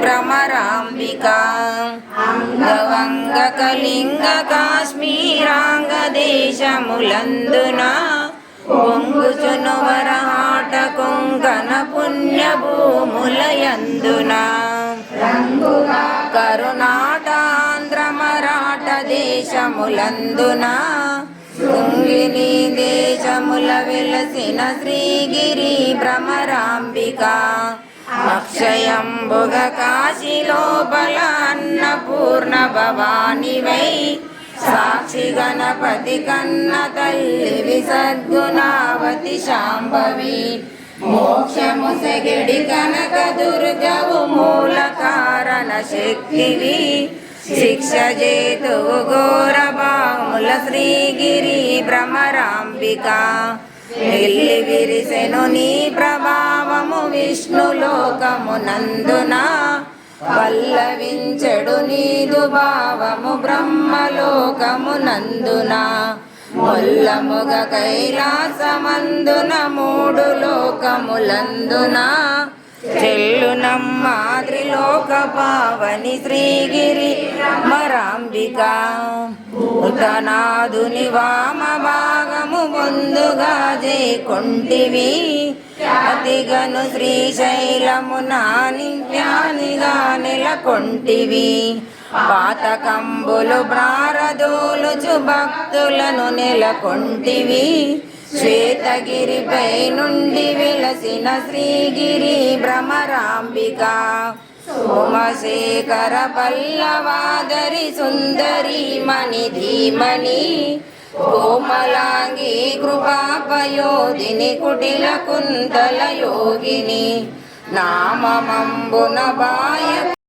భ్రమరాంబికా అంగవంగ కళింగ కాశ్మీరాంగ దేశములందున పొంగుచును వరహాట కొంకణ పుణ్య భూములయందున కరుణాటాంధ్ర మరాఠ దేశములందున తుంగిని దేశముల వెలసిన శ్రీగిరి భ్రమరాంబికా అక్షయంబుగ కాశీలోపల అన్నపూర్ణ భవానివై సాక్షి గణపతి కన్న తల్లివి సద్గుణావతి శాంభవి మోక్షము సెగిడి కనక దుర్గవు మూల కారణ శక్తివి శిక్ష జేతువు ఘోర బాముల శ్రీగిరి భ్రమరాంబికా వెళ్ళి విరిసెను నీ ప్రభావము విష్ణులోకమునందున పల్లవించెడు నీదు భావము బ్రహ్మలోకమునందున మొల్లముగ కైలాసమందున మూడు లోకములందున చెల్లునమ్మాద్రిలోక పావని శ్రీగిరి భ్రమరాంబికా భూతనాదుని వామ భాగము ముందుగా జేకొంటివి అతిగను శ్రీశైలమున నిత్యానిగా నెలకొంటివి పాతకంబులు బ్రారదోలుచు భక్తులను నెలకొంటివి శ్వేతగిరిపై నుండి వెలసిన శ్రీగిరి భ్రమరాంబికా సోమశేఖర పల్లవాదరి సుందరి మణి ధీమణి కోమలాంగి కృపాపయోధిని కుటిల కుంతల యోగిని నామమంబున బాయ